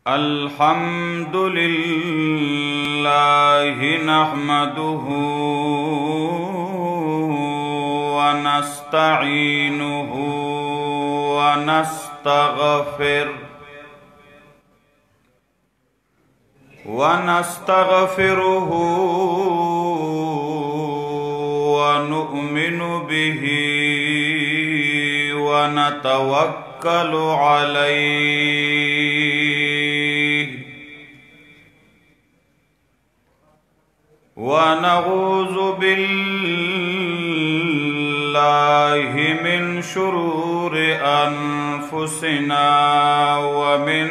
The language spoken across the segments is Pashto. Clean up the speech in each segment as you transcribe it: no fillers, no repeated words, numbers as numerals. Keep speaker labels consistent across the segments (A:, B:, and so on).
A: अल्हम्दुलिल्लाहि नहमदुहु व नस्तईनुहु व नस्तगफिरुहु व नु'मिनु बिही व नतवक्कलु अलैहि व नऊज़ु बिल्लाहि मिन शुरूरि अनफुसिना व मिन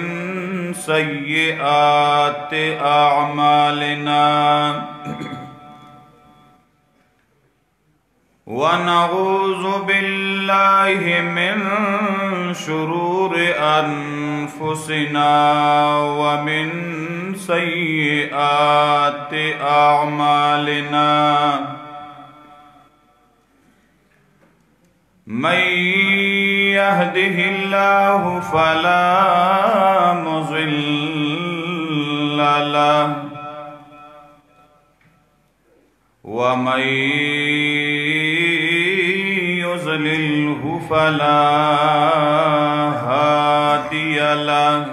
A: सय्यिआति अअमालिना व नऊज़ु बिल्लाहि मिन शुरूरि अनफुसिना व मिन सय्यिआति अअमालिना मन यहदिहिल्लाहु फला मुज़िल्ल लहु व मन युज़लिल्हु फला हादिय लहु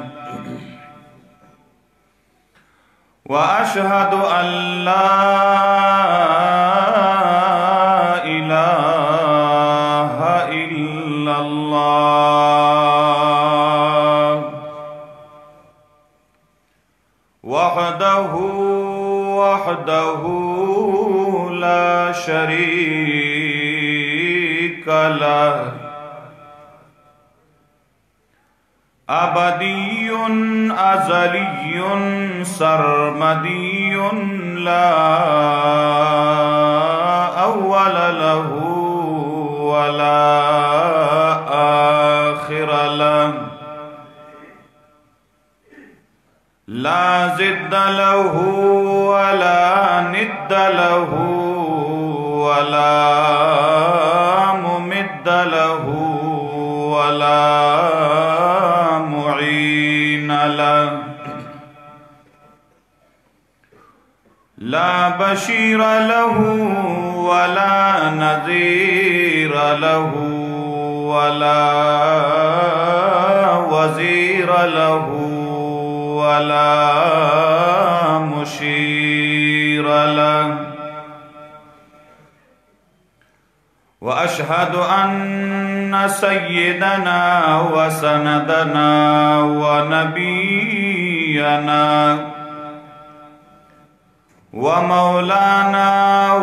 A: व अशहदु अल्ला इलाहा इल्लल्लाह वहदहु ला शरीका लहु अबदियुन अज़लियुन सरमदियुन ला अव्वल लहु वला आखिर लहु ला ज़िद्द लहु वला निद्द लहु वला मुमिद्द लहु वला ला बशीर लहु वला नज़ीर लहु वला वज़ीर लहु वला मुशीर लहु व अशहदु अन्न सय्यदना व सनदना व नबियना व मौलाना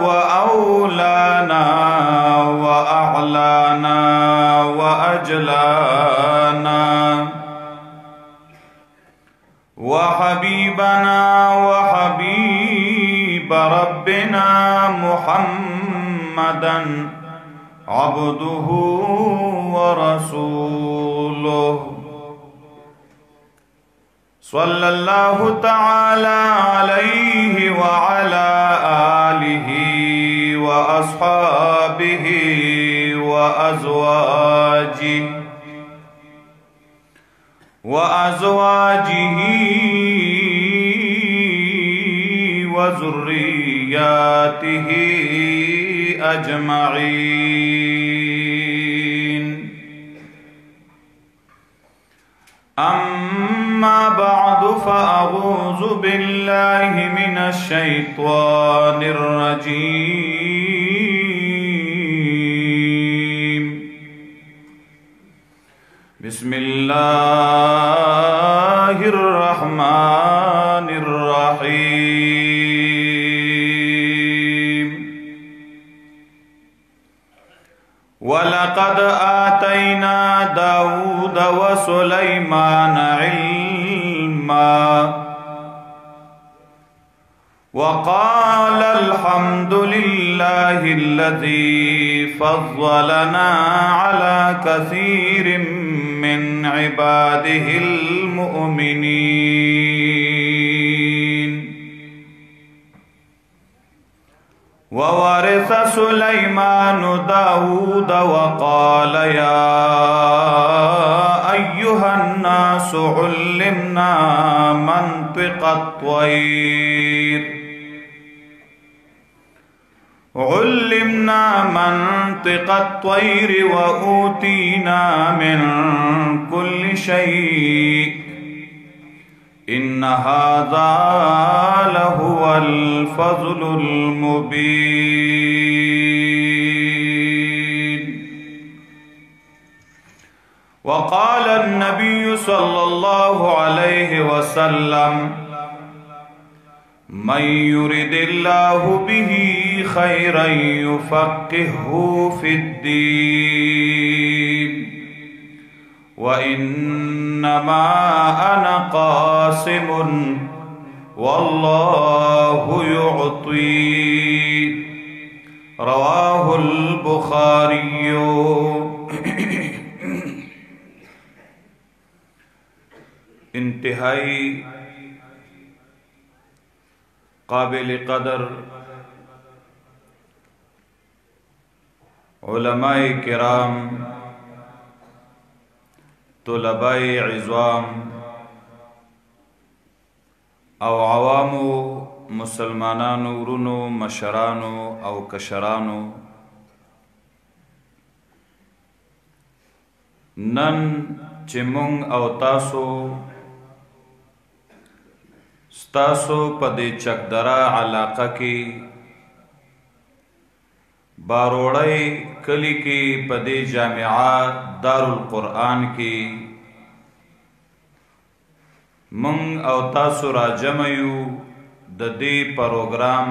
A: व औलाना व अअलाना व अजलाना व हबीबना व हबीब रब्बिना मुहम्मदन अब्दुहु व रसूलुहु सल्लल्लाहु तआला अलैहि व अला आलिहि व अस्हाबिहि व अज़वाजिहि व ज़ुर्रिय्यातिहि अजमईन। अम्मा बअदु फ़अऊज़ु बिल्लाहि मिनश शैत्वानिर रजीम। बिस्मिल्लाहिर रहमानिर रहीम। वलक़द आतैना दाऊद व सुलैमान इल्मा वक़ाल अल्हम्दुलिल्लाहिल्लज़ी फ़ज़्ज़लना अला कसीरिम मिन इबादिहिल मुअमिनीन। ववरिस सुलैमान दाऊद वक़ाल या أيها الناس علمنا منطق الطير وأوتينا من كل شيء إن هذا لهو الفضل المبين. وقال النبي صلى الله عليه وسلم من يرد الله به خيرا يفقهه في الدين وإنما أنا قاسم والله يعطي. رواه البخاري. انتہائی قابل قدر علماء کرام، طلباء عظام او عوامو مسلمانانو ورونو مشرانو او کشرانو، نن چې مونږ او تاسو ستاسو په دې چکدره علاقه کې باروړی کلی کې په دې جامعه دارالقرآن کې مونږ او تاسو را جمع یو د دې پروګرام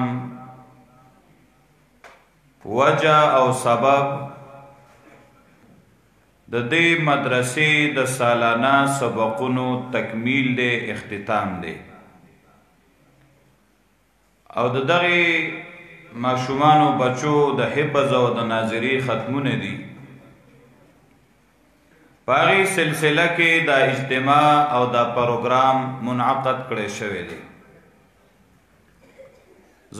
A: وجه او سبب د دې مدرسې د سالانه سبقونو تکمیل دی، اختتام دی، او د دغه ماشومانو بچو د حفظ او د ناظری ختمونه دي. په هغې سلسله کې دا اجتماع او دا پروګرام منعقد کړی شوی دی.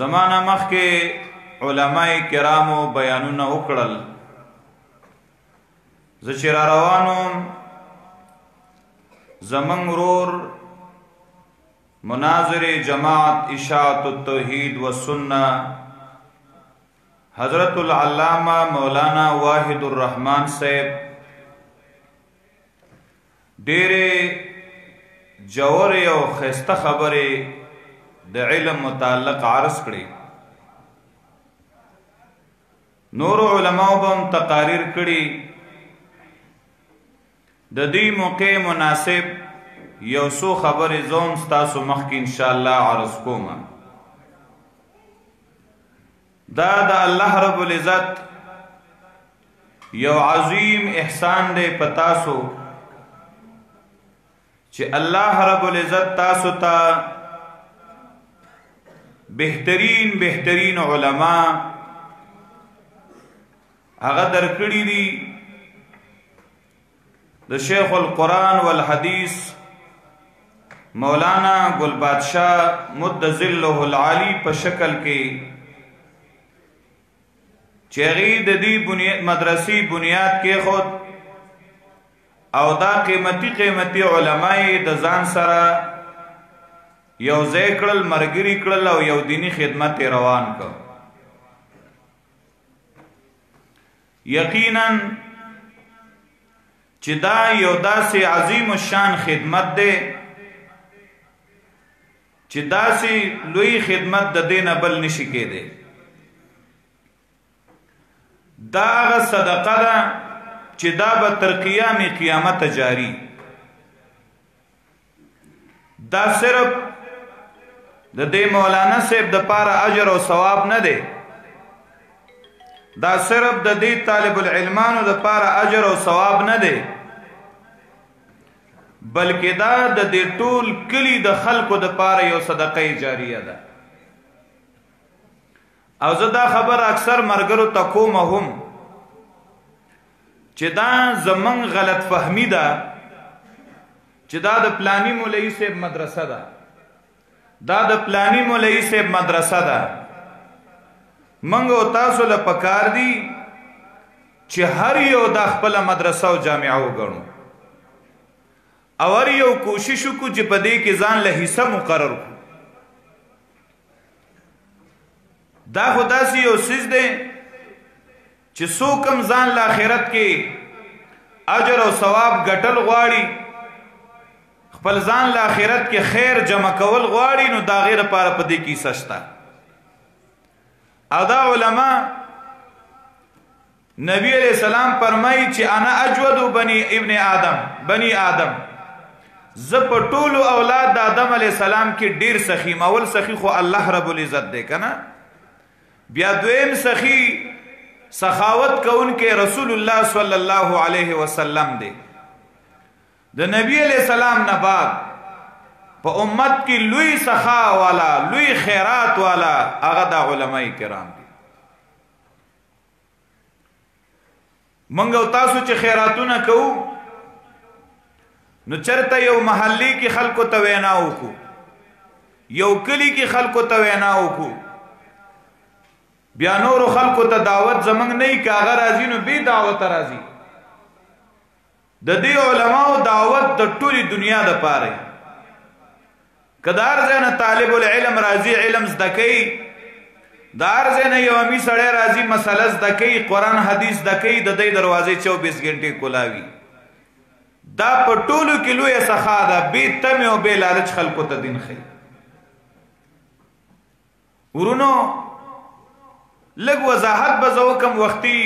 A: زمانه مخکې علماء کرامو بیانونه وکړل. زه چې را روانم زمونږ ورور مناظر جماعت اشاعت التوحید و سنة حضرت العلامہ مولانا واحد الرحمن صاحب ډېرې جوړې او ښایسته خبرې د علم متعلق عرض کړي. نور علماو به هم تقاریر کړي. د دې موقع مناسب یو څو خبرې زوم ستاسو مخکې انشاءالله عرض کوم. دا د الله رب العزت یو عظیم احسان دی په تاسو چې الله رب العزت تاسو ته بهترین علما هغه درکړي دي. د شیخ القرآن والحدیث مولانا گل بادشاہ مد ظلہ العالی په شکل کې چې هغې د دې مدرسې بنیاد کېښود او دا قیمتي علما یې د ځان سره یو ځای کړل، ملګري کړل او یو دینی خدمت یې روان کړ. یقینا چې دا یو داسې عظیم الشان خدمت دی چې داسې لوی خدمت د دې نه بل نشي کېدی. دا هغه صدقه ده چې دا به تر قیام قیامت جاری. دا صرف د دې مولانا صاحب د پاره اجر او ثواب نه دی، دا صرف د دې طالب العلمانو د پاره اجر او ثواب نه دی، بلکې دا د دې ټول کلی د خلکو د پاره یو صدقه جاریه ده. او زه دا خبر اکثر مرګرو ته کوم هم چې دا زمونږ غلط فهمی ده چې دا د پلانی مولوي صاحب مدرسه ده، دا د پلانی مولوي صاحب مدرسه ده. منګ او تاسو له پکار دي چې هر یو د خپل مدرسه او جامعه وګڼو. اور یو کوشش کو چې په دې کې ځان له حصہ مقرر کو. دا خو داسې یو څیز دی چې څوک هم ځان له آخرت کې اجر او ثواب ګټل غواړي، خپل ځان له آخرت کې خیر جمع کول غواړي، نو دا غیر لپاره په دې کې حصه شته. او دا علما نبی علیہ السلام فرمایي چې انا اجود بنی آدم زه په ټولو اولاد د آدم علیہ السلام کې ډیر سخی. اول سخی خو الله رب العزت دی کنه، بیا دویم سخی سخاوت کون کې رسول الله صلی الله علیه وسلم دی. د نبی علیہ السلام نه بعد په امت کې لوی سخا والا، لوی خیرات والا هغه د علماء کرام دي. منګ او تاسو چې خیراتونه کوو نو چرته یو محلي کې خلکو ته وینا وکړو، یو کلی کې خلکو ته وینا وکړو، بیا نورو خلکو ته دعوت زمنګ نه ای کاغه راځي نو به دعوت راځي. د دې علماو دعوت د ټولي دنیا د پاره کدار زنه طالب العلم راځي علم زده کوي، دار زنه یو می سړی راځي مسله زده کوي، قران حدیث زده کوي، د دې دروازې 24 غنټې کولاوي. دا په ټولو کې لوی سخا ده، بے تم او بے لالچ خلکو ته دین خي. ورونو لږ وضاحت به زه وکم، وختي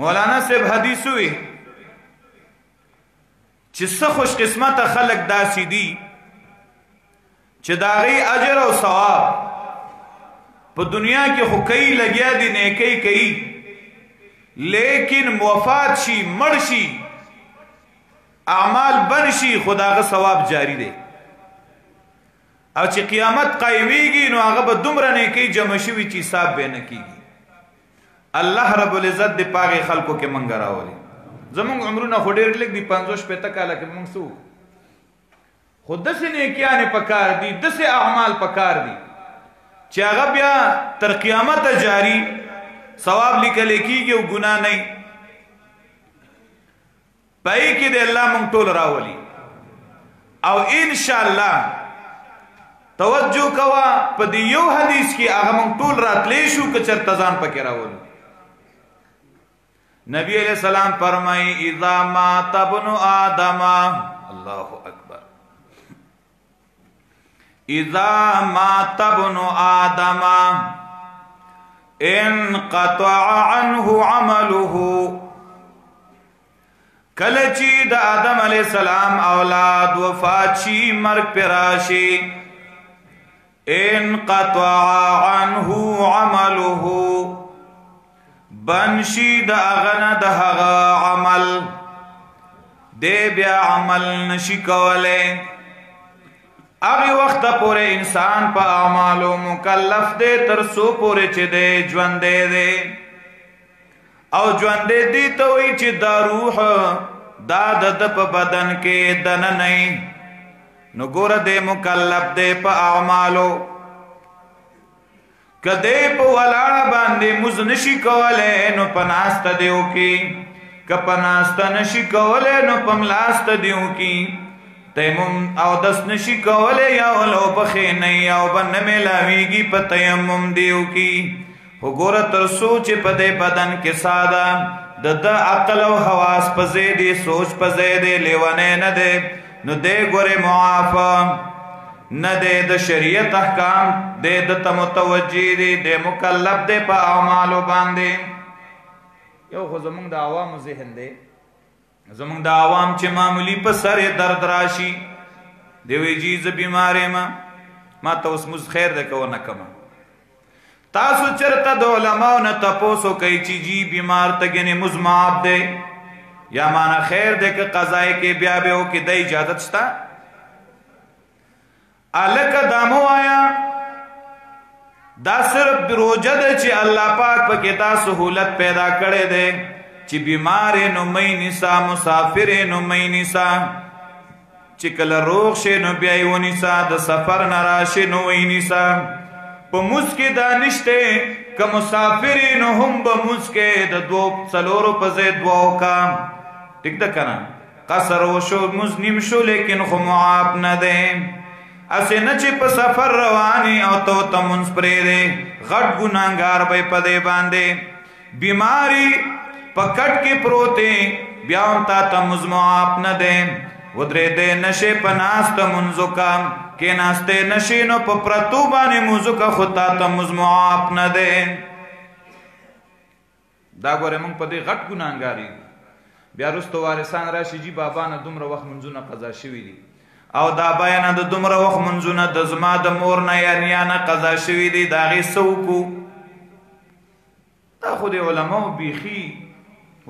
A: مولانا صاحب حدیث وی چې څه خوش قسمته خلک داسې دي چې د هغې اجر او ثواب په دنیا کې خو کوي، لګیا دي نیکۍ کوي، لیکن وفات شي مړ شي اعمال بن شي خو د هغه ثواب جاری دی. او چې قیامت قایمیږي نو هغه به دومره نیکۍ جمع شوي چې حساب به نه کیږي. الله رب العزت د پاغې خلکو کې منګ راولي. زمونږ عمرونه خو ډېر لږ دي، 50-60 کاله کې مونږ څه خو داسې نیکیانې پکار دي، داسې اعمال پکار دي چې هغه بیا تر قیامته جاری ثواب لیکل کېږي او ګناه نه. پای کې د الله مونږ ټول راولي. او ان شاء الله توجه کوا په دې یو حدیث کې هغه مونږ ټول راتلې شو که چېرته ځان پکې راولو. نبی علیہ السلام فرمائی اذا مات ابن آدم، اللہ اکبر، اذا مات ابن آدم انقطع عنه عمله، کلچی دا آدم علیہ السلام اولاد وفات شی مرگ پراشی، انقطع عنه عمله بنشی دا اغنا دا هغا عمل دے بیا عمل نشی کولے. اغی وقت پورے انسان پا اعمالو مکلف دے ترسو پورے چے دے جوندے دے، او جوندے دی توی چی دا روح دا دا پا بدن کے دن نئی نو گور دے مکلف دے پا اعمالو. کدے پا ولاړه باندې مز نشی کولے نو پناست دیو کی، که پناست نشی کولے نو پملاست دیو کی، تیمم او دس نشی کولے یا ولو بخی نئی او بن ملاویگی پا تیمم دیو کی. خو گورا ترسو چی پا دے بدن کے سادا دا عقل و حواس پا زیدی، سوچ پا زیدی، لیوانے ندے نو دے گورے معافا نہ دے د شریعت احکام دے د متوجی دے مکلف دے پا اعمالو باندے. یو خو زمونږ د عوامو ذهن دی، زمونږ د عوام چې معمولی په سر درد راشي دی وی جی زه بیمار یم، ما ته اوس مز خیر دی که ونه کمه. تاسو چرته د علماو نه تپوس وکئ چې جی بیمار ته ګنې مز معاف دی یا مانا خیر دی که قضای کې بیا به وکړي، د اجازت شته؟ الکه دامو آیا دا صرف روجه ده چې الله پاک پکې دا سہولت پیدا کړی دی چې بیمار نو مې نیسا، مسافر نو مې نیسا، چې کله روغ شي نو بیا یې ونیسا، د سفر نه راشي نو یې نیسا. په موس کې دا نشته که مسافر نو هم به موس کې د 2-4 په ځای 2 کا، ټیک ده که نه؟ قصر وشو مزنیم شو لیکن خو معاف نه دی اسې نه چې په سفر رواني او تو ته منځ پرېږدې غټ ګناهګار به په دې باندې بیماري په کټ کې پروت بیا هم تا ته منځ معاف نه دی ودرېدې نشې په ناسته منځو کا کېناستې نشې نو په پرتو باندې منځو کا خو تا ته منځ معاف نه دی دا ګوره موږ په دې غټ ګناهګار یو بیا وروسته وارثان راشي جي بابا نه دومره وخت منځونه قضا شوي دي او دا بیان د دومره وخت منځونه د زما د مور نه یا نیا نه قضا شوي دي د هغې څه وکړو دا خو د علماو بیخي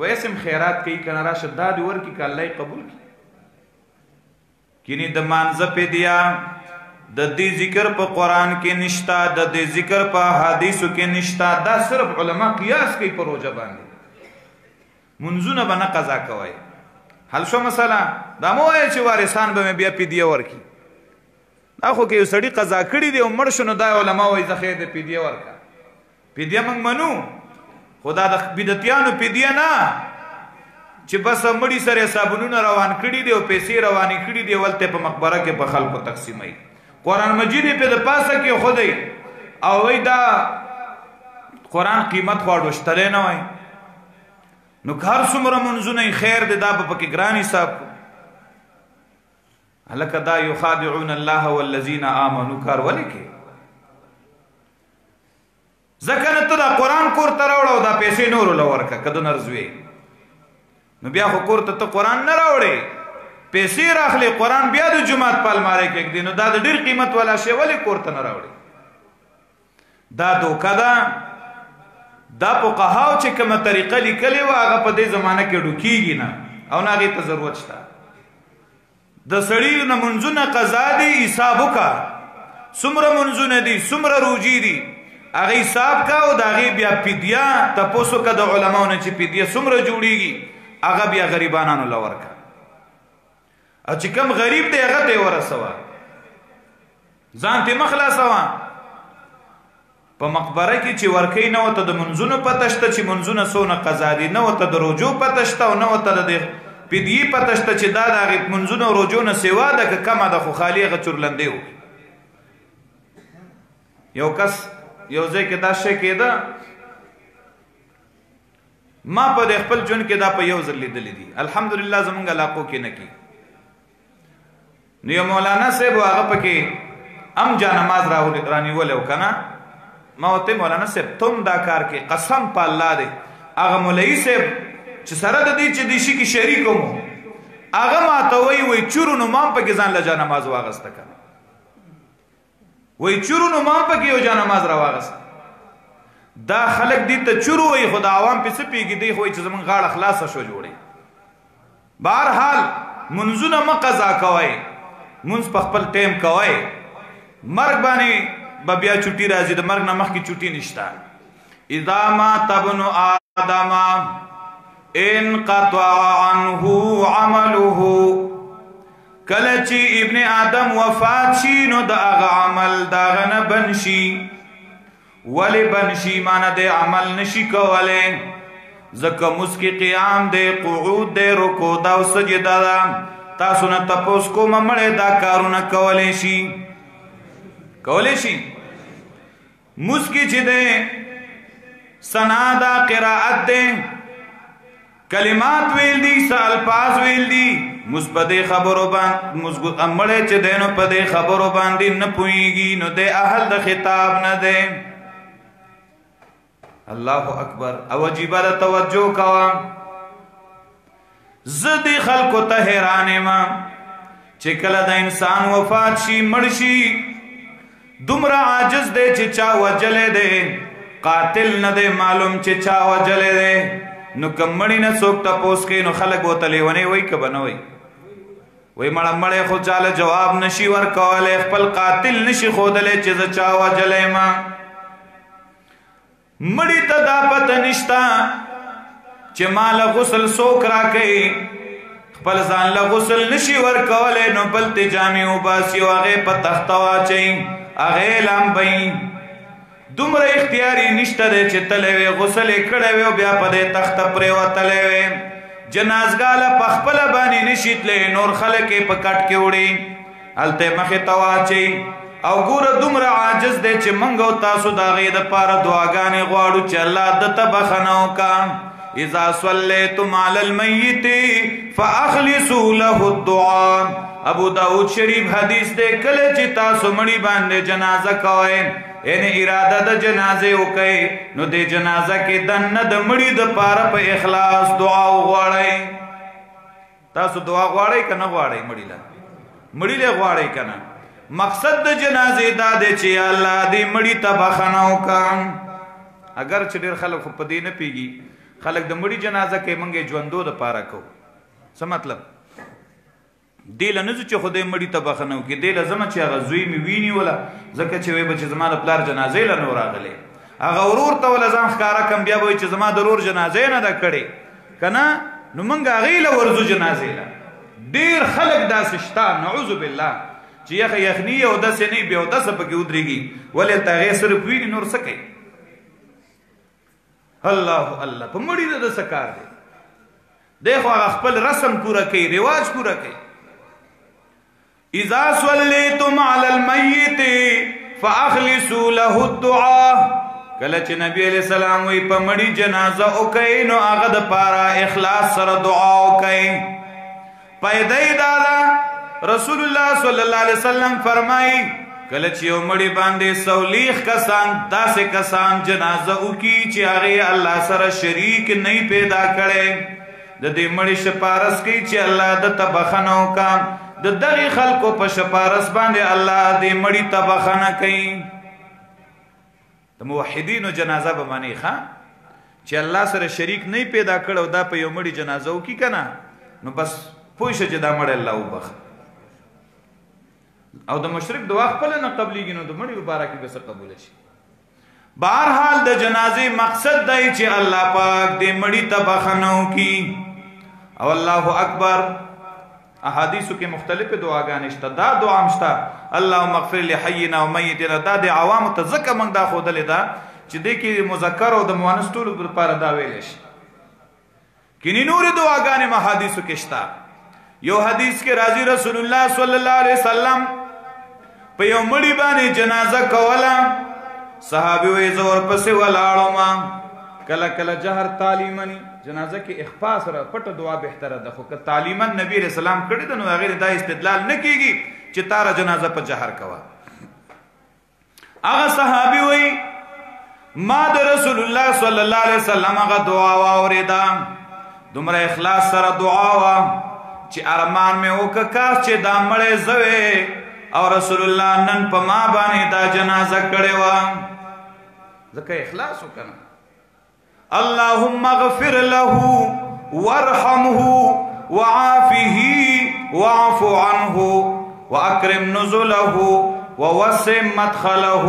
A: ویسم خیرات کوي که نه راشه دا دې ورکړي که الله یې قبول کړي کینی د مانځه فدیه د دې ذکر په قرآن کې نشته د دې ذکر په حدیثو کې نشته دا صرف علما قیاس کوي په روژه باندې منځونه به نه قضا کوئ حل شو مسله دا مه وایه چې وارثان به مې بیا فدیه ورکړي دا خو که یو سړي قضا کړي دی او مړ شو نو دا علما وایي زه خیر دی فدیه ورکړه فدیه موږ منو خو دا د بدعتیانو فدیه نه چې بس مړي سره صابونونه روان کړي دي او پیسې روانې کړي دي ولته په مقبره کې په خلکو تقسیموي قرآن مجید یې په د پاسه کې خودی او وایي دا قرآن قیمت خو اډوشتلی نه وایي نو که هر څومره منځونه خیر دی دا به پکې ګران حساب هلکه دا یخادعون الله والذین آمنوا کار ولې کې ځکه نه ته دا قرآن کور ته راوړه او دا پیسې نورو له ورکړه که د نرزوې نو بیا خو کور ته قرآن نه راوړې پیسې راخلې قرآن بیا د جماعت په المارۍ کې ږدي نو دا د ډېر قیمت والا شی ولې کور ته نه راوړې دا دوکه ده دا فقهاو چې کومه طریقه لیکلې وه هغه په دې زمانه کې ډوکېږي نه او نه هغې ته ضرورت شته د سړي نه منځونه قضا دي حساب وکړه څومره منځونه دي څومره روجې دي هغه حساب کا او د هغې بیا فدیه تپوس وکړه د علماو نه چې فدیه څومره جوړېږي هغه بیا غریبانانو له ورکړه او چې کوم غریب دی هغه ته یې ورسوه ځان ته مه خلاصوه په مقبره کې چې ورکوي نه ورته د منځونو پته شته چې منځونه څونه قضا دي نه ورته د روجو پته شته او نه ورته د فدیې پته شته چې دا د هغې منځونو او روجو نه سوا ده که کمه ده خو خالي هغه چورلندې وکړي یو کس یو ځای کې دا شی کېده ما په د خپل ژوند کې دا په یو ځل لیدلی دي الحمدلله زمونږ علاقو کې نه کي نو یو مولانا صاحب هغه پکې ام جا نماز رانیولی و که نه ما ورته مولانا صاحب تم دا کار کې قسم په الله دی هغه مولوي صاحب چې سره د دې چې دې شي کې شریک وم هغه ماته وایي چورو نو ما هم پکې ځان له جانماز واغسته که وایي چورو نو ما هم پکې یو جانماز راواغسته دا خلک دې ته چورو وایي خو د عوام پې څه پوهېږي دی خو وایي چې زمونږ غاړه خلاصه شو جوړې بهرحال منځونه مه قضا کوئ منځ په خپل ټیم کوئ مرګ باندې به بیا چوټي راځي د مرګ نه مخکې چوټي نشته اذا مات ابن آدم انقطع عنه عمله کله چې ابن آدم وفات شي نو د هغه عمل د هغه نه بند شي ولې بند شي معنی د عمل نشي کولی ځکه مونځ کې قیام دی قعود دی رکوع ده او سجده ده تاسو نه تپوس کومه مړی دا کارونه کولی شي کولی شي مونځ کې چې دی ثنا ده قرائت دی کلمات ویل دي څه الفاظ ویل دي مونځ په دې خبرو باندې مړی چې دی نو په دې خبرو باندې نه پوهېږي نو دی اهل د خطاب نه دی الله اکبر او عجیبه ده توجه کوه زه دې خلکو ته حیران یم چې کله د انسان وفات شي مړ شي دومره عاجز دی چې چا وجلی دی قاتل نه دی معلوم چې چا وجلی دی نو که مړي نه څوک تپوس کوي نو خلک ورته لیونی وایي که به نه وایي وایي مړه مړی خو چاله جواب نشي ورکولی خپل قاتل نشي ښودلی چې زه چا وجلی یم مړي ته دا پته نشته چې ما له غسل څوک راکوي خپل ځان له غسل نشي ورکولی نو بل ته جامې وباسي او هغې په تخته واچوي هغې لامبوي دومره اختیار یې نشته دی چې تلی وی غسل یې کړی وی او بیا په دې تخته پرېوتلی وی جنازګاله په خپل باندې نشیتلې نور خلک په کټ کې وړي الته مخه تواچي او ګوره دومره عاجز دی چې منګ او تاسو د هغې دپاره دعاګانې غواړو چې الله دته بخښنه وکړه اذا صلیتم علی المیت فاخلصوا له الدعاء ابو داود شریف حدیث دی کله چې تاسو مړي باندې جنازه کوئ یعنی اراده د جنازې وکئ نو د جنازه کې دننه د مړي دپاره په اخلاص دعا وغواړئ تاسو دعا غواړئ که نه غواړئ مړي له غواړئ که نه مقصد د جنازې دا دی چې الله دې مړي ته بخښنه وکړه اگر چې ډېر خلک خو په دې نه پوهېږي خلک د مړي جنازه کوي موږ یې ژوندو دپاره کوو څه مطلب دې له نه ځو چې خدای مړي ته بخښنه وکړي دې له ځمه چې هغه زوی مې وینیوله ځکه چې وایي به چې زما د پلار جنازې له نه راغلی هغه ورور ته وله ځان ښکاره کړم بیا به وایي چې زما د ورور جنازې نه ده کړې که نه نو موږ هغې له ورځو جنازې له ډېر خلک داسې شته نعوذ بالله چې یخه یخني او داسې نه بیا اودسه پکې ودرېږي ولې هلته هغې صرف ویني نور څه کوي الله الله په مړي د څه کار دی دی خو هغه خپل رسم پوره کوي رواج پوره کوي اذا صلیتم علی المیت فاخلصوا له الدعاء کله چې نبی علیہ السلام وی په مړي جنازه وکئ نو هغه دپاره اخلاص سره دعا وکئ پیدا یې دا ده رسول الله صلی الله علیه وسلم فرمایي کله چې یو مړي باندې سولیخ کسان داسې کسان جنازه وکړي چې هغې الله سره شریک نه پیدا کړی د دې مړي شپارس کوي چې الله دته بخښنه وکړه د دغې خلکو په شپارس باندې الله دې مړي ته بخښنه کوي د موحدینو جنازه به منې ښه چې الله سره شریک نه پیدا کړی او دا په یو مړي جنازه وکړي که نه نو بس پوه شه چې دا مړی الله وبخښه او د مشرک دعا خپل نه قبلېږي نو د مړي مبارک به څه قبوله شي بهرحال د جنازې مقصد دی چې الله پاک دې مړي ته بخښنه وکړي او الله اکبر احادیثو کې مختلفې دعاګانې شته دا دعا هم شته اللهم اغفر لحینا و میتنا دا د عوامو ته ځکه موږ دا ښودلې ده چې دې کې مذکر او د مؤنث ټولو لپاره دا ویلی شي کینې نورې دعاګانې احادیثو کې شته یو حدیث کې راځي رسول الله صلی الله علیه وسلم په یو مړي باندې جنازه کوله صحابي وایي زه ورپسې ولاړم کله کله جهر تعلیمني جنازه کې اخفا سره پټه دعا بهتره ده خو که تعلیمن نبی علیہ السلام کړي ده نو هغې دا استدلال نه کېږي چې تاره جنازه په جهر کوه هغه صحابي وایي ما د رسول الله صلی الله علیه وسلم هغه دعا واورېده دومره اخلاص سره دعا وه چې ارمان مې وکړه کاش چې دا مړی زه او رسول الله نن په ما باندې دا جنازه کړې وه ځکه اخلاص وکړه اللهم اغفر له وارحمه وعافه واعف عنه واكرم نزله ووسع مدخله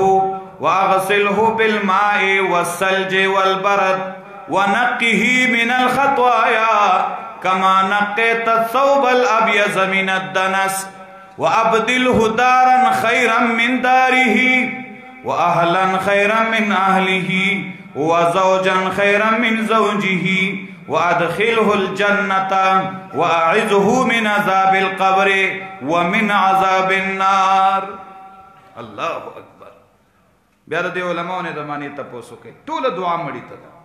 A: واغسله بالماء والثلج والبرد ونقه من الخطايا كما نقيت الثوب الابيض من الدنس وابدله دارا خيرا من داره واهلا خيرا من اهله وزوجا خيرا من زوجه وادخله الجنة واعذه من عذاب القبر ومن عذاب النار الله اکبر بیا د علماء نه د معنی تاسو کوي ټول دعا مړی ته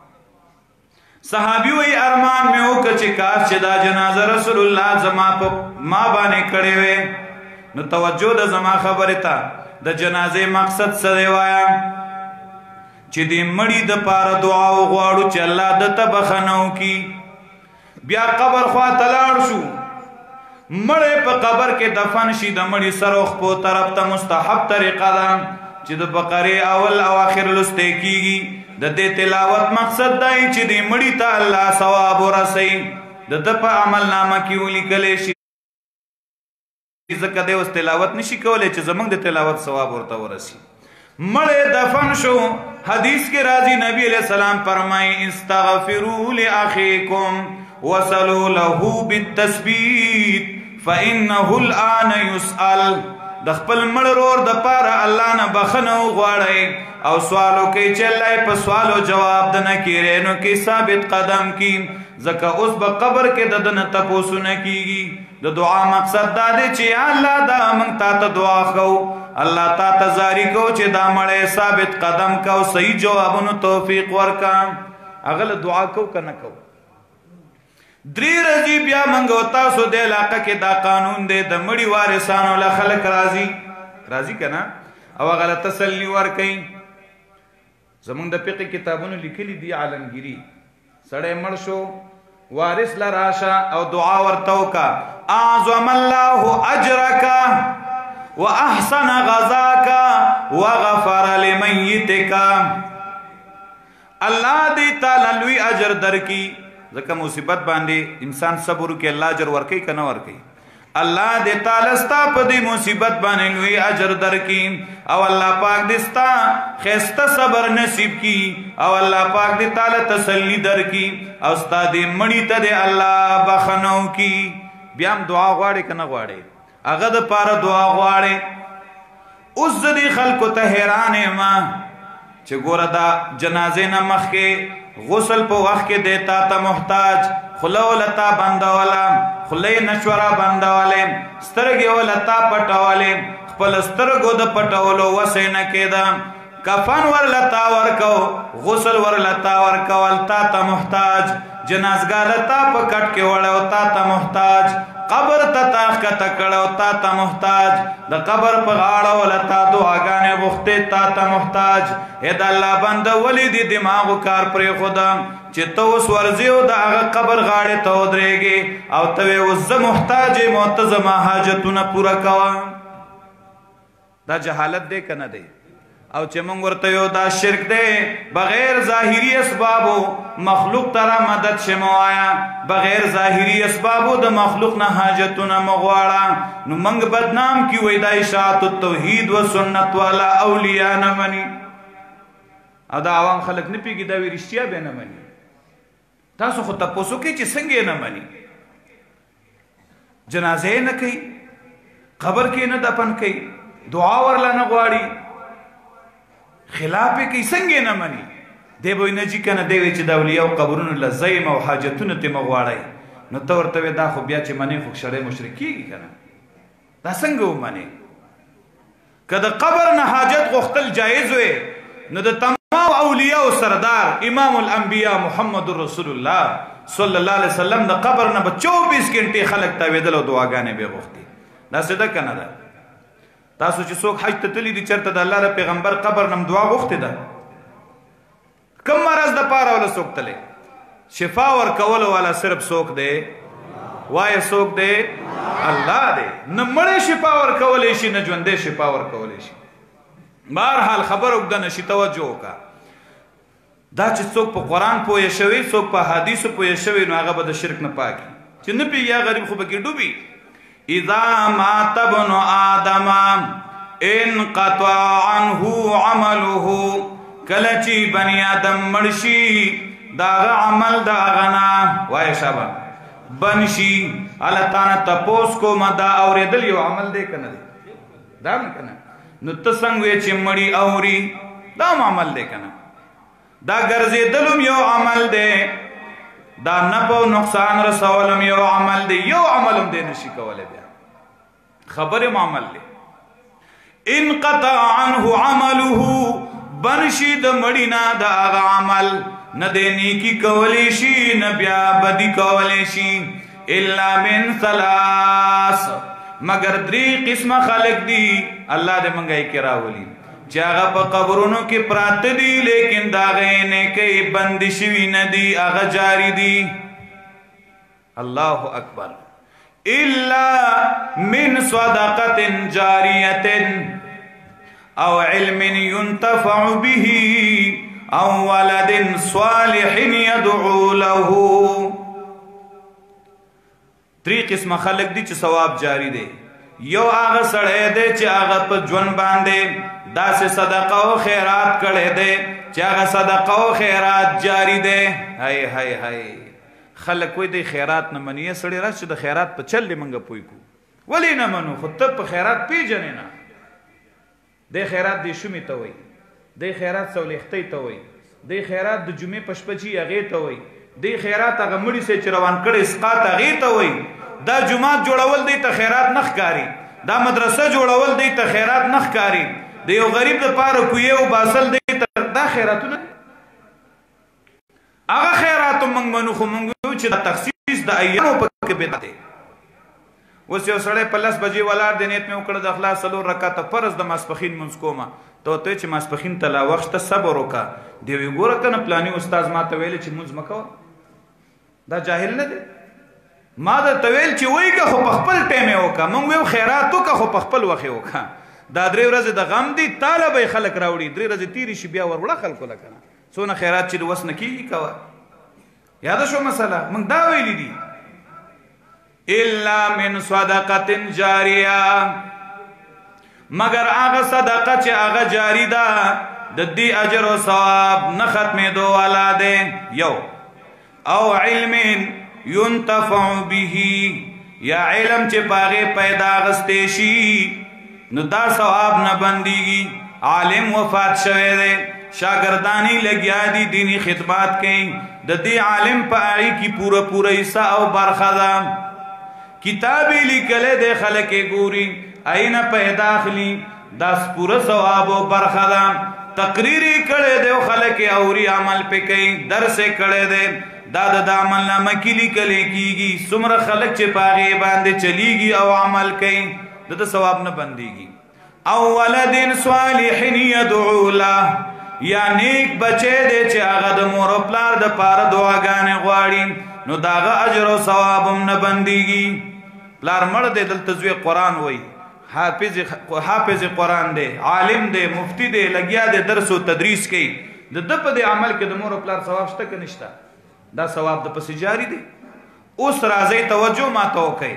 A: صحابي وی ارمان مې وکړ چې کاش چې دا جنازه رسول الله زما په ما باندې کړې وې نو توجه د زما خبرې ته د جنازې مقصد څه دی وایم چې دې مړي دپاره دعا وغواړو چې الله دته بخښنه وکړي بیا قبر خواته لاړ شو مړی په قبر کې دفن شي د مړي سر او خپو طرف ته مستحب طریقه ده چې د بقرې اول او آخر لوستی کېږي د دې تلاوت مقصد دی چې دې مړي ته الله ثواب ورسوي د ده په عمل نامه کې ولیکلی شي ځکه دی اوس تلاوت نشي کولی چې زموږ د تلاوت ثواب ورته ورسي مړی دفن شو حدیث کې راځي نبی علیہ السلام فرمایي استغفروا لاخیکم وصلوا له بالتثبیت فانه الان يسأل د خپل مړ ورور د پاره الله نه بخښنه وغواړئ او سوال وکئ چې الله یې په سوالو جواب د نه کړی نو کې ثابت قدم کی زکه اوس به قبر کې د دنه تپوسونه کیږي د دعا مقصد دا دی چې الله دا موږ ته دعا خو الله تا ته زاری کو چې دا مړې ثابت قدم کو صحیح جوابونو توفیق ورکا اغل دعا کو کنه کو درې ورځې بیا موږ تاسو د علاقه کې دا قانون دی د مړي وارثانو له خلک راضي کنه او غلط تسلی ورکئ زمونږ د فقه کتابونو لیکلي دي عالمگیری سړی مړ شو وارث له راشه او دعا ورته وکړه اعظم الله اجرک واحسن غزاک وغفر لمیتک الله دې تعالی لوی اجر درکړي ځکه مصیبت باندې انسان صبر وکړي الله اجر ورکړي که نه ورکړي الله دې تعالی ستا په دې مصیبت باندې لوی اجر درکړي او الله پاک دې ستا خسته صبر نصیب کړي او الله پاک دې تعالی تسلی درکړي او ستا دې مړی ته دې الله بخنو کړي بیا هم دعا غواړي که نه غواړي هغه د پاره دعا غواړي اوس دې خلکو ته حیران یم چې ګوره دا جنازې نه مخکې غسل په وخت کې دیتا ته محتاج خله ولتا بندولا خله نشورا بندولې سترګې ولتا پټولې خپل سترګو د پټولو وسې نه کېده کفن ورلتا ورکو غسل ورلتا ورکول تا ته محتاج جنازګاه لتا په کټ کې وړو تا ته محتاج قبر ته تاخ کا تکړو تا ته محتاج د قبر په غاړه ولتا دعاګانې غوښتې تا ته محتاج اې د الله بنده ولې دې دماغ کار پرې خدام چې ته اوس ورځې د هغه قبر غاړې ته ودرېږې او ته وې اوس زه محتاج یم او ته زما حاجتونه پوره کوه دا جهالت دی که نه دی او چې موږ ورته یو دا شرک دی بغیر ظاهري اسبابو مخلوق ترا مدد شموایا بغیر ظاهري اسبابو د مخلوق نه حاجتونه مغواړه نو موږ بدنام کی وای د اشاعت التوحید و سنت والا اولیاء نه مني او دا عوام خلک نه پیږي دا وی رښتیا به نه مني تاسو خو تاسو کې چې څنګه نه مني جنازې نه کوي قبر کې نه دفن کوي دعا ورلا نه غواړي خلاف کې څنګه نه مني دی به نه جی کنه دی چې د اولیاء او قبرونو لزیم او حاجتونه ته مغواړي نو ته ورته دا خو بیا چې منی خو شړې مشرکیږي کنه دا څنګه ومني کله قبر نه حاجت غوښتل جایز وي نو د تمام اولیاء او سردار امام الانبیاء محمد رسول الله صلی الله علیه وسلم د قبر نه 24 غنټه خلق تاویدل او دعاګانې به غوښتي دا څه کنه ده تاسو چې څوک حج ته تللی دي چرته د الله ر پیغمبر قبر نم دعا غوښتې ده کم مرض د پاره ولا څوک تللی شفا ورکول والا صرف څوک دی وای څوک دی الله دی نه مړی شفا ورکولی شي نه ژوندی شفا ورکولی شي بهرحال خبر اوږده نشي توجه وکړه دا چې څوک په قرآن پوه شوی څوک په حدیثو پوه شوی نو هغه به د شرک نه پاکي چې نه پیږي غریب خو به کې ډوبي اذا مات ابن آدم انقطع عنه عمله کله چې بني آدم مرشي داغه عمل داغه نه وای شابه بنشي الله تعالی تپوس کو مدا اوریدل یو عمل دی کنه دا کنه نو ته څنګه چې مړی اوري دا عمل دی کنه دا ګرځېدلم یو عمل دی دا نفع و نقصان رسولم یو عمل دی یو عملم دی نشي کولی بیا خبر عمل دی انقطع عنه عمله بنشي د مړینا دا هغه عمل نه دی نیکی کولی شي نه بیا بدی کولی شي الا من ثلاث مگر درې قسمه خلق دي الله دې منګای کې راولي چې هغه په قبرونو کې پراته دي لیکن دا غي نه کوي بند شوي نه دي هغه جاری دي الله اکبر الا من صدقه جاریه او علم ينتفع به او ولد صالح يدعو له درې قسمه خلق دي چې ثواب جاری دي یو هغه سړی دی چې هغه په ژوند باندې داسې صدقه او خیرات کړی دی چې هغه صدقه او خیرات جاری دی هاي هاي هاي خلک وایي دی خیرات نه مني سړی راځي چې د خیرات په چل دی منګه پوي کو ولې نه منو خو ته په خیرات پیژنې نه دی خیرات دی شومې ته وایي دی خیرات سولېختۍ ته وایي دی خیرات د جمعې په شپه چې هغې ته وایي دی خیرات هغه مړي سي چې روان کړي اسقاط هغې ته وایي. دا جومات جوړول دی ته خیرات نه ښکاري، دا مدرسه جوړول دی ته خیرات نه ښکاري، د یو غریب دپاره کویې وباسل دی ته دا خیراتونه هغه خیراتو موږ منو، خو موږ وایو چې دا تخصیص د ایامو پکې بدعت دی. اوس یو سړی په 10 بجې ولاړ دی، نیت مې وکړه د اخلاص 4 رکعته فرض د ماسپښین لمونځ کومه، ته ورته وایې چې ماسپښین ته لا وخت شته صبر وکړه. دی وایي ګوره که نه پلاني استاد ما ته ویلې چې لمونځ مه کوه. دا جاهل نه دی؟ ما درته ویل چې وایږه خو په خپل ټایم یې وکړه. موږ ویو خیرات وکړه خو په خپل وخت یې وکړه. دا 3 ورځې د غم دي تاله به یې خلک راوړي، 3 ورځې تېرې شي بیا ور وړه خلکو له که نه څونه خیرات چې د وس نه کېږي کوه. یاده شو مسله؟ موږ دا ویلي دي الا من صدقه جاریه، مگر هغه صدقه چې هغه جاری ده د دې اجر او ثواب نه ختمېدو والا دی. یو او علم ينتفع به، یا علم چې پاغه پیدا غستې شي نو دا ثواب نه بنديږي. عالم وفات شوی دی، شاگردانی لګیا دي دینی خدمات کوي، د دې عالم په هغې کې پوره حصہ او برخه ده. کتاب یې لیکلی دی خلک یې ګوري اینه پیدا اخلي، دا پوره ثواب او برخه ده. تقریر یې کړی دی او خلک یې اوري عمل پې کوي، درس یې کړی دی، دا د عملنامه کې لیکلی کېږي. څومره خلک چې په هغې باندې چلیږي او عمل کوي د ده ثواب نه بندېږي. او ولد صالح يدعو له، یا نیک بچی دی چې هغه د مور او پلار دپاره دعاګانې غواړي نو د هغه اجر او ثواب هم نه بندېږي. پلار مړ دی دلته زوی قرآن وایي، حافظ قرآن دی، عالم دی، مفتی دی، لګیا دی درس و تدریس کوي، د ده په دې عمل کې د مور او پلار ثواب شته که نشته؟ دا ثواب د پسې جاري دی. اوس راځئ توجه ما ته وکئ،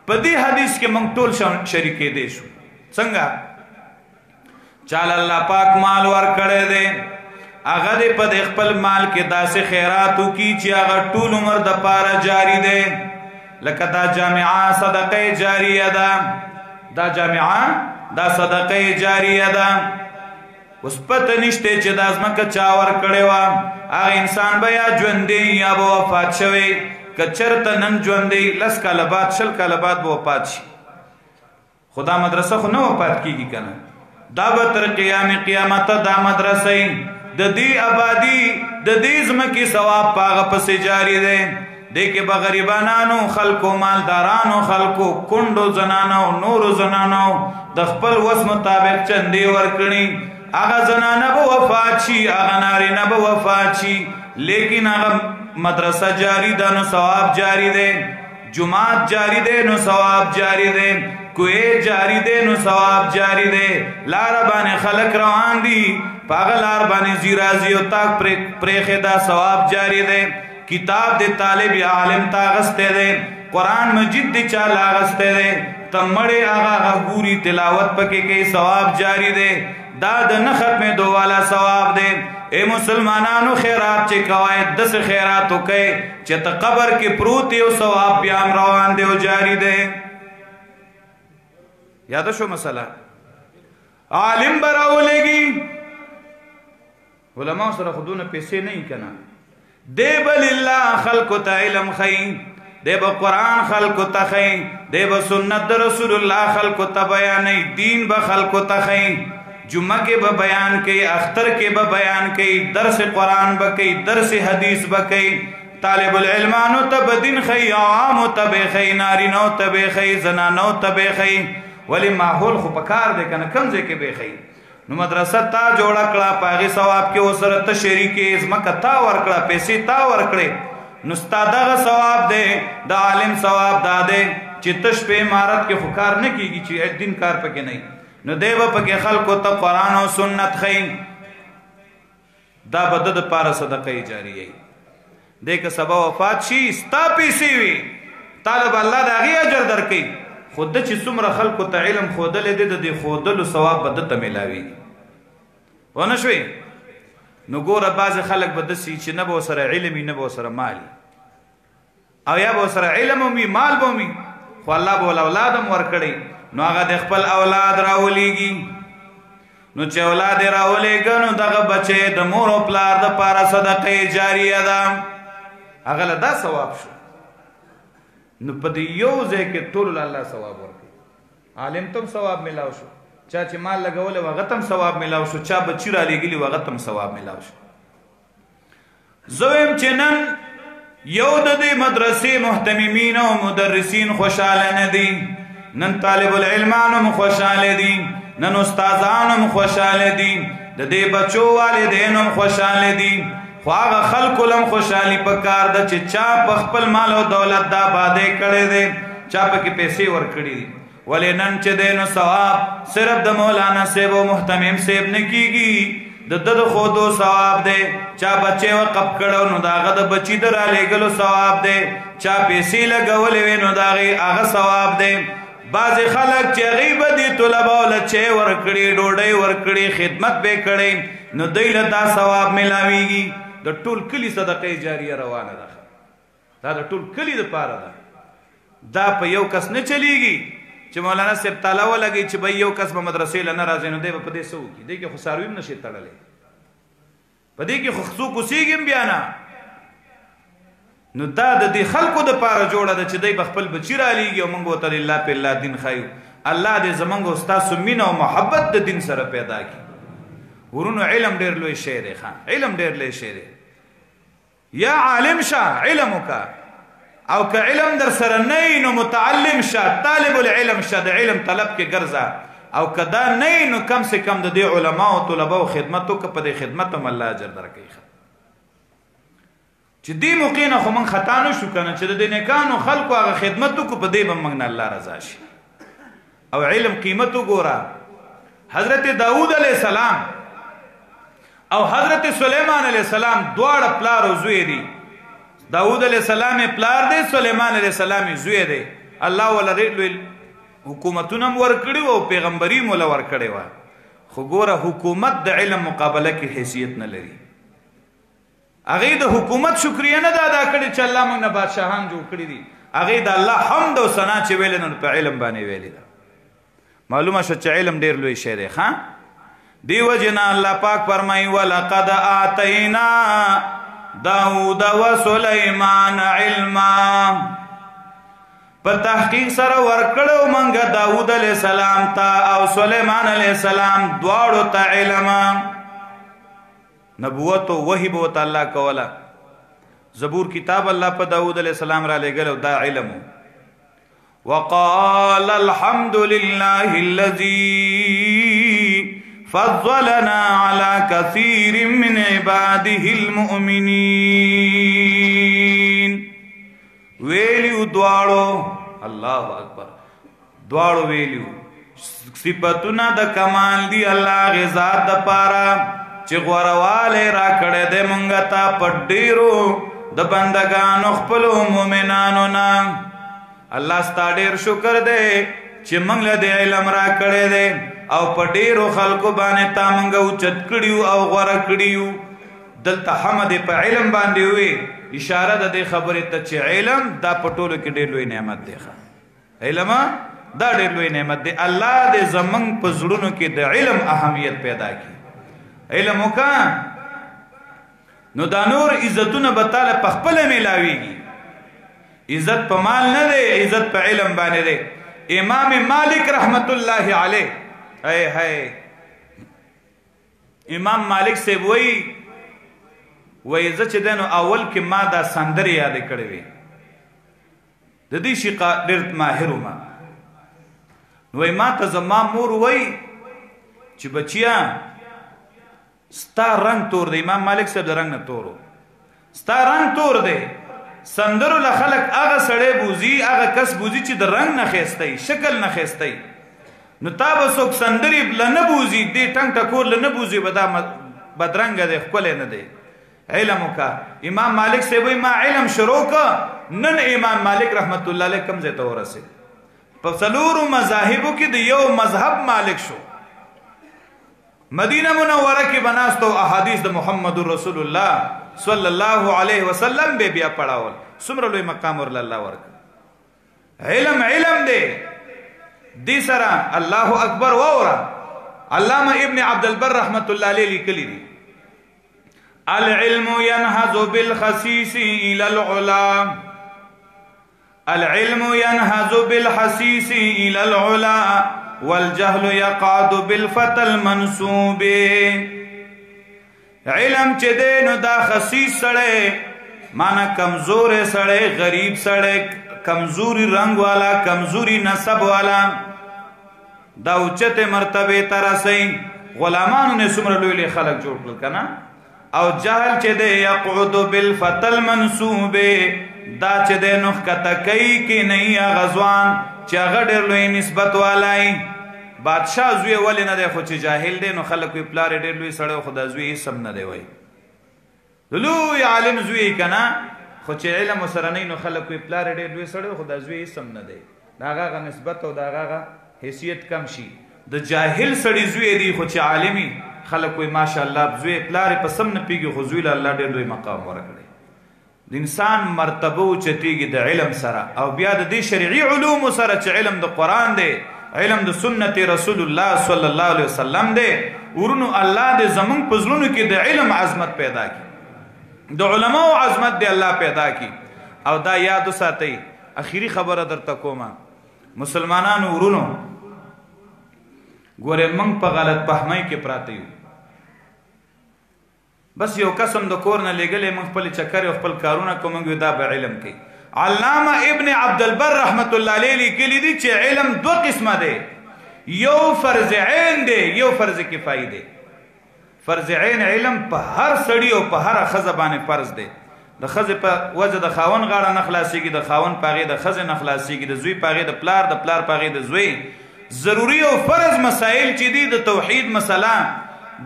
A: په دې حدیث کې موږ ټول شریکېدی شو. څنګه؟ چاله الله پاک مال ورکړی دی، هغه دې په دې خپل مال کې داسې خیرات وکړي چې هغه ټول عمر دپاره جاري دی. لکه دا جامعه صدقه جاریه ده، دا جامعه دا صدقه جاریه ده. اوس پته نشته چې دا ځمکه چا ورکړې وه، هغه انسان به یا ژوندی یا به وفات شوی. که چېرته نن ژوندی 10 کاله بعد 20 کاله بعد به وفات شي، خو دا مدرسه خو نه وفات کېږي که نه؟ دا به تر قیامته دا مدرسه د دې آبادي د دې ځمکې ثواب په هغه پسې جاري دی. دې کې به غریبانانو خلکو، مالدارانو خلکو، کونډو زنانو، نورو زنانو د خپل وس مطابق چندې ورکړي. هغه زنانه به وفات شي، هغه نارینه به وفات شي، لیکن هغه مدرسه جاری ده نو ثواب جاری دی، جماعت جاری دی نو ثواب جاری دی، کوی جاری دی نو ثواب جاری دی. لار باندې خلک روان دي، په هغه لار باندې ځي راځي او تاک پرېښې دا ثواب جاری دی. کتاب د طالب عالم تا اغستی دی، قرآن مجید دی چال اغستی دی، ته مړې هغه ګوري تلاوت پکې کوي، ثواب جاری دی. دا د نه ختمېدو والا ثواب دی. اے مسلمانانو خیرات چې کوئ داسې خیرات وکئ چې ته قبر کې پروت یو ثواب بیا هم روان دی او جاری دی. یاده شو مسله؟ عالم به راولېږي، علماو سره خو دونه پیسې نه وي که نه، دی به لله خلکو ته علم ښیي، دی به قرآن خلکو ته ښیي، دی به سنت د رسول الله خلکو ته بیانوي، دین به خلکو ته ښیي، جمعه کې به بیان کوي، اختر کې به بیان کوي، درس قرآن به کوي، درس حدیث به کوي. طالب العلمانو ته به دین ښیي، عوامو ته به ښیي، نارینو ته به ښیي، زنانو ته به ښیي. ولې ماحول خو په کار دی که نه؟ کوم ځای کې به ښیي؟ نو مدرسه تا جوړه کړه، په هغې ثواب کې ورسره ته شریکې، ځمکه تا ورکړه، پیسې تا ورکړې، نو ستا دغه ثواب دی. د عالم ثواب دا دی چې تش په عمارت کې خو کار نه کېږي چې دین کار پکې نه وي، نو دی به پکې خلکو ته قرآن او سنت ښیي. دا به د دپاره صدقه جاریه وي. دی که سبا وفات شي ستا پیسې وي، تا له به الله د هغې اجر درکوي، خو ده چې څومره خلکو ته علم ښودلی دی د دې ښودلو ثواب به ده ته میلاویږي. ونه شوې؟ نو ګوره بعضې خلک به داسې چې نه به ورسره علم وي نه به ورسره مال وي، او یا به ورسره علم هم وي مال به هم وي، خو الله به ول اولاد هم ورکړی، نو هغه د خپل اولاد راولېږي. نو چې اولاد یې راولېږه نو دغه بچی د مور او پلار دپاره صدقه جاریه ده. هغه له دا ثواب شو. نو په دې یو ځای کې ټول الله ثواب ورکړي. عالم تم ثواب ملاو شو، چا چې مال لګول هغه تم ثواب ملاو شو، چا بچی را لګلی هغه تم ثواب ملاو شو. زویم چې نن یو د دې مدرسې محتممین او مدرسین خوشاله نه دي، نن طالب العلمانو خوشاله دي، نن استادانو خوشاله دي، د دې بچو والدینو خوشاله دي، خو هغه خلکو لم خوشحالي پکار ده چې چا په خپل مال او دولت دا باندې کړی دی، چا پکې پیسې ورکړي دي. ولې نن چې دی نو ثواب صرف د مولانا صاحب او محتمم صاحب نه کیږي، د د خودو ثواب دی. چا بچې وقف کړو نو د هغه د بچي د رالیږلو ثواب دی، چا پیسې لګولې وې نو د هغه ثواب دی. بعضې خلک چې هغوی به دې طلباو له چای ورکړي، ډوډۍ ورکړي، خدمت به کړی، نو دوی له دا ثواب میلاویږي. د ټول کلي صدقه جاریه روانه ده، دا د ټول کلي دپاره ده. دا په یو کس نه چلیږي چې مولانا صاحب تعالی ولګي چې بھائی یو کس به مدرسې له نه راځي نو دی به په دې څه وکړي؟ دې کې خو څاروي هم نشي تړلی، په دې کې خو څوک اوسېږي هم بیا نه. نو دا د دې خلکو دپاره جوړه ده چې دی به خپل بچي رالیږي او موږ ورته لله په الله دین ښایو. الله دې زموږ او ستاسو مینه او محبت د دین سره پیدا کړي. ورونو علم ډېر لوی شی دی، علم ډېر لوی شی دی. یا عالم شه علم وکړه، او که علم در سره نه نو متعلم شه، طالب العلم شه، د علم طلب کې ګرځه. او که دا نه نو کم سے کم د دې علماء او طلباو خدمت وکړه، په دې خدمت هم الله اجر درکوي. چې دې موقع نه خو موږ خطا نه شو کنه چې د دې نیکانو خلکو هغه خدمت وکړو، په دې به موږ نه الله رضا شي. او علم قیمت وګوره، حضرت داود علیه السلام او حضرت سلیمان علیه السلام دواړه پلار او زوی دي. داود علیه السلام پلار دی، سلیمان علیه السلام زوی دی. الله ولا لوی حکومتونه هم ورکړي او پیغمبري هم ولا ورکړې وه، خو ګوره حکومت د علم مقابله کې حیثیت نه لري. هغې د حکومت شکریه نه ده ادا کړې چې الله موږ نه بادشاهان جوړ کړي دي، هغې د الله حمد او ثنا چې ویلې نو په علم باندې ویلې ده. معلومه شوه چې علم ډېر لوی شی دی. دی وجه نه الله پاک فرمایي ولقد آتینا داود و سلیمان علما، په تحقیق سره ورکړو منګه داود علیه السلام ته او سلیمان علیه السلام دواړو ته علم. نبوت او وحی به ورته الله کوله. زبور کتاب الله په داود علیه السلام را لېږلی دا علم. وقال الحمد لله الذي فضلنا على كثير من عباده المؤمنين. ویلیو دواړو، الله اکبر، دواړو ویلیو صفتونه د کمال دی الله غزاد د پاره چې غورواله را کړه د مونږ ته په ډیرو د بندگانو خپلو مؤمنانو نه. الله ستا ډیر شکر دی چې مونږ له د علم را کړی دی او په ډیرو خلکو باندې تا مونږ اوچت کړیو او غوره کړیو. دلته حمد په علم باندې وي، اشاره ده دې خبرې ته چې علم دا په ټولو کې ډېر لوی نعمت دی. علم دا ډېر لوی نعمت دی. الله دې زمونږ په زړونو کې د علم اهمیت پیدا کړي. علم وکړه نو دا نور عزتونه به تاله په خپله میلاویږي. عزت په مال نه دی، عزت په علم باندې دی. امام مالک رحمت الله علیه، امام مالک صاحب وایي زه چې دی نو اول کې ما دا سندرې یادې کړې وې، د دې شي ډېر ماهر وم. نو وایي ما ته زما مور وایي چې بچیا ستا رنګ تور دی. امام مالک صاحب د رنګ نه تور و، ستا رنګ تور دی. سندرو له خلک هغه سړی بوزي، هغه کس بوزي چې د رنګ نه ښایسته شکل نه ښایسته. نو تا به څوک سندرې له نه بوزي، دې ټنګ ټکور له نه بوزي، به دا بدرنګه دی، ښکلی نه دی. علم وکړه. امام مالک صاحب وایي ما علم شروع کړه، نن امام مالک رحمت الله علیه کوم ځای ته ورسېد؟ په څلورو مذاهبو کې د یو مذهب مالک شو. مدینه منوره کې بناستو احادیث د محمد رسول الله صلی الله علیه وسلم به بیا پڑھاول. څومره لوی مقام ورله الله ورکړ. علم دی. دې سره الله اکبر واوره. علامه ابن عبد البر رحمت الله علیه لیکلی دي العلم ينهض بالخسيس إلى العلا، العلم ينهض بالحسيس إلى العلا، والجهل يقعد بالفتى المنسوب. علم چه دے نو دا خسیس سڑے مانا کمزور سڑے، غریب سڑے، کمزوری رنگ والا، کمزوری نسب والا، دا اوچت مرتبه ترسی. غلامانو نے سمر لولی خلق جوڑ کل کنا. او جہل چه دے یقعد بالفتى المنسوب، دا چه دے نخ کتا کئی کی نئی غزوان چه غدر لوی نسبت والائی. بادشاہ زوی ولی نده خو چه جاہل دے نو خلق وی پلار دیر لوی سڑے خدا زوی سم نده وی. لوی عالم زوی کنا خو چه علم و سرنی نو خلق وی پلار دیر لوی سڑے خدا زوی سم نده. داغا غا نسبت و داغا غا حیثیت کم شی. د جاہل سڑی زوی دی خو چه عالمی خلق وی ماشاءاللہ زوی پلار پسم نپیگی خو زوی اللہ دیر لوی مقام ورکڑی. د انسان مرتبه چتیگی د علم سره او بیا د دی شرعی علوم سره چه علم د قرآن دے، علم د سنت رسول اللہ صلی اللہ علیہ وسلم دے. ورنو اللہ دے زمان پزلونو کی د علم عظمت پیدا کی، د علماء عظمت دے اللہ پیدا کی. او دا یادو ساتی اخیری خبر در تکوما مسلمانانو ورنو گورے منگ پا غلط پہمائی کے پراتیو. بس یو قسم د کور نه لګلې موږ خپل چکر او خپل کارونه کوم موږ دا به علم کې. علامه ابن عبد البر رحمت الله علیه لیکلی دي چې علم دو قسمه دی، یو فرض عین دی، یو فرض کفایي دی. فرض عین علم په هر سړی او په هر ښځه باندې فرض دی. د ښځې په وجه د خاون غاړه نه خلاصېږي، د خاون په هغې د ښځې نه خلاصېږي، د زوی په هغې د پلار، د پلار په هغې د زوی. ضروري او فرض مسائل چې دي د توحید مسله،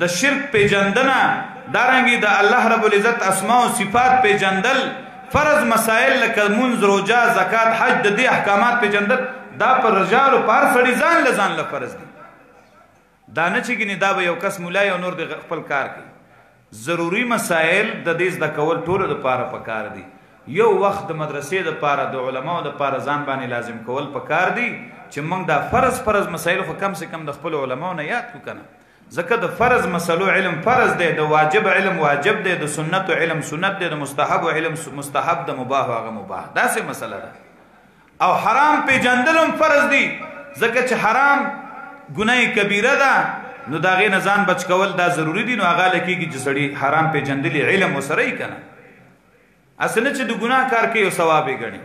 A: د شرک پیژندنه، دارنگی دا اللہ رب العزت اسماء و صفات پہ جندل، فرض مسائل لکه منز، روجہ، زکاة، حج، دا دی احکامات پہ جندل، دا پر رجال و پار سڑی زان لزان لفرض دی. دا نچی گنی دا با یو کس مولای و نور دی خپل کار کی. ضروری مسائل دا دیز دا کول طول دا پارا پکار دی. یو وقت دا مدرسے دا پارا دا علماء دا پارا زان بانی لازم کول پکار دی چی منگ دا فرض مسائل خو کم سے کم دا خپل علماء نا یاد کو کنا. ذکر د فرض مسلو علم فرض دے، د واجب علم واجب دے، د سنت علم سنت دے، د مستحب علم مستحب، د مباح هغه مباح. دا سه مسله ده. او حرام پی جندلم فرض دی، ذکر چې حرام گناہ کبیره ده نو دا غي نزان بچ کول دا ضروری دی. نو هغه لکیږي چې سړی حرام پی جندلی علم وسره یې کنه اسنه چې د ګناه کار کوي او ثواب یې غني.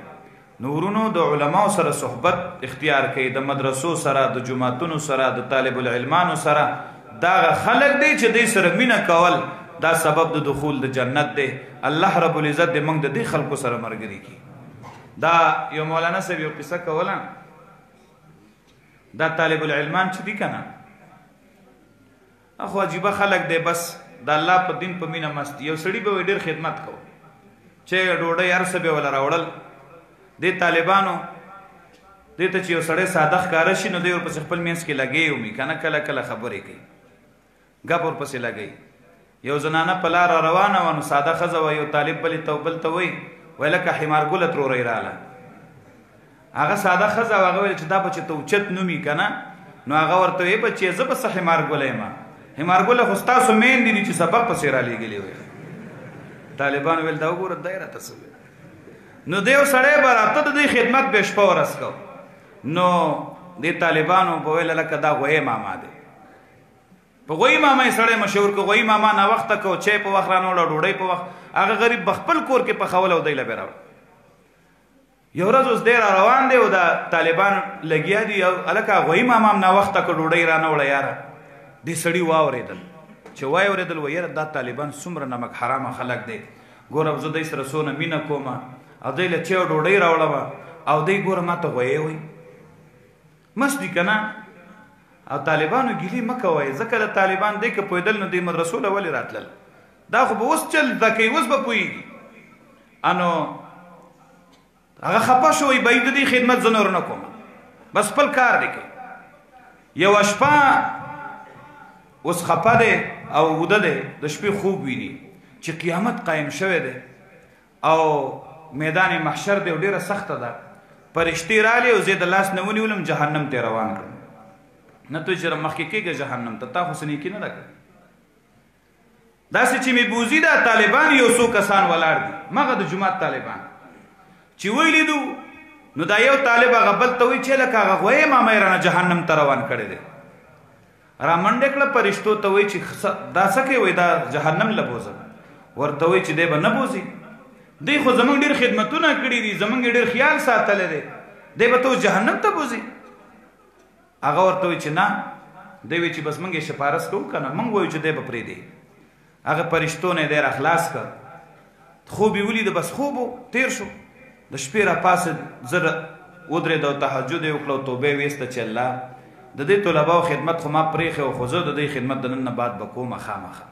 A: نورونو د علماء سره صحبت اختیار کوي، د مدرسو سره، د جماعتونو سره، د طالب العلمانو سره. دا خلق دی چې دی سره مینه کول دا سبب د دخول د جنت دی. الله رب العزت دې موږ د دې خلکو سره مرګري کی. دا یو مولانا صاحب یو قصه کوله، دا طالب العلمان چې دی کنه اخو عجیبه خلق دی، بس د الله په دین په مینه مست. یو سړی به ډیر خدمت کو چې ډوډۍ هر څه به ولا راوړل. د طالبانو دې ته چې یو سړی ساده ښکاره شي نو دی ورپسې خپل منځ کې لګی ومي کنه، کله کله خبرې کوي، گپ ورپسې لګی. یو زنانه په لاره روانه وه نو ساده ښځه وه، یو طالب بل ته وایي وایي لکه حمارګله ترورۍ راله. هغه ساده ښځه او هغه ویل چې دا به چې ته اوچت نومي که نه، نو هغه ورته وایي بچې زه به څه حمارګله یم، حمارګله خو ستاسو میندې دي چې سبق پسې رالیږلي وي. طالبانو ویل دا وګوره دی راته څه ویل. نو دی یو سړی به راته د دې خدمت به شپه ورځ کو. نو دې طالبانو به ویل لکه دا غوی ماما دی. په غوی ماما یې سړی مشهور که غوی ماما ناوخته کو، چای په وخت رانوړه، ډوډۍ په وخت. هغه غریب به خپل کور کې پخول او دی له به راوړه. یو ورځ اوس دی را روان دی او دا طالبان لګیا دي او هلکه غوی ماما هم ناوخته که ډوډۍ رانوړه یاره. دې سړي واورېدل، چې وایې اورېدل و یاره دا طالبان څومره نمک حرامه خلک دی، ګوره زه دی سره څونه مینه کوم او دی له چای او ډوډۍ راوړمه او دی ګوره ما ته غویې وایي. مست دي که نه؟ او طالبانو ګیلې مه کوئ، ځکه د طالبان دی که پوهېدل نو دې مدرسو له ولې راتلل؟ دا خو به اوس چل زده کوي، اوس به پوهېږي. انو هغه خفه شو، وایي به د دې خدمت زه نور نه کوم، بس خپل کار دی کوي. یوه شپه اوس خفه دی او اوده دی، د شپې خوب ویني چې قیامت قایم شوی دی او میدان محشر دی او ډېره سخته ده. فرشتې رالی او زه د لاس نه ونیولم جهنم ته روان کړم. نه تو چې مخکې کېږه جهنم ته، تا خو څه نیکي نه ده کړې. داسې چې می بوزي دا طالبان یو څو کسان ولاړ دي مغه د جماعت طالبان چې ویلی دو نو دا یو طالب هغه بل ته وایي چې لکه هغه غوی ما مې رانه جهنم ته روان کړی دی را منډې کړه پرشتو ته وایي چې دا څه کوي وایي دا جهنم له بوځه ورته وایي چې دی به نه بوځي دی خو زمونږ ډېر خدمتونه کړي دي زمونږ ډېر خیال ساتلی دی دی به ته جهنم ته بوځي هغه ورته وایي چې نه دی وایي چې بس موږ یې سپارس کوو که نه موږ وایو چې دی به پرېږدي هغه پرشتو نه دی راخلاص کړ خوب یې ولیده بس خوب تیر شو د شپې راپاسېد زه ودرېده او تهجد یې وکړه او توبه یې ویسته چې الله د دې طلباو خدمت خو ما پرېښی و خو زه د دې خدمت د نن نه بعد به کومه خامخه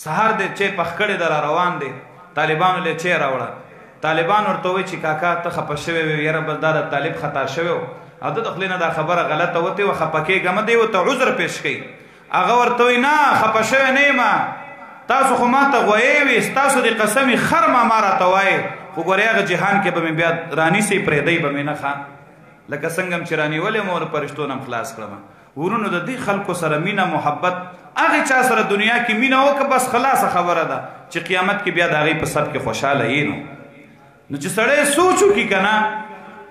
A: سهار دی چای پخ کړی ده را روان دی طالبانو له چای راوړه طالبان ورته وایي چې کاکا ته خفه شوی وې یاره بس دا د طالب خطا شوی و او د خولې نه دا خبره غلطه وتې وه خفه کېږه مه دی ورته عذر پیش کوي هغه ورته وایي نه خفه شوی نه یم تاسو خو ما ته غویې وې ستاسو د قسمې خر ما راته وایې خو ګورې هغه جهان کې به مې بیا رانیسئ پرېږدی به مې نه ښه لکه څنګه م چې رانیولې مو ور پرشتو نه خلاص کړم ورونو د دې خلکو سره مینه محبت هغې چا سره دنیا کې مینه وکړه بس خلاصه خبره ده چې قیامت کې بیا د هغې په سب کې خوشحاله یې نو چې سړی سوچ وکړي که نه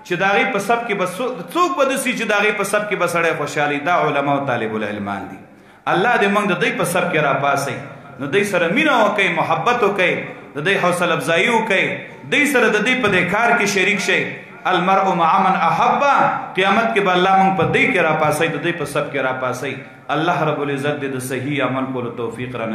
A: چې د هغې په سب کې به څوک به داسي چې د هغې په سب کې به سړی خوشحالي دا علما او طالب العلمان دي الله دې موږ د دوی په سب کې راپاسئ نو دوی سره مینه وکئ محبت وکئ د دوی حوصله افزایي وکئ دوی سره د دوی په دې کار کې شریک شئ المرء مع من احب قیامت کې به الله موږ په دوی کې راپاسئ د دوی په سب کې راپاسئ الله رب العزت دې د صحیح عمل کولو توفیق را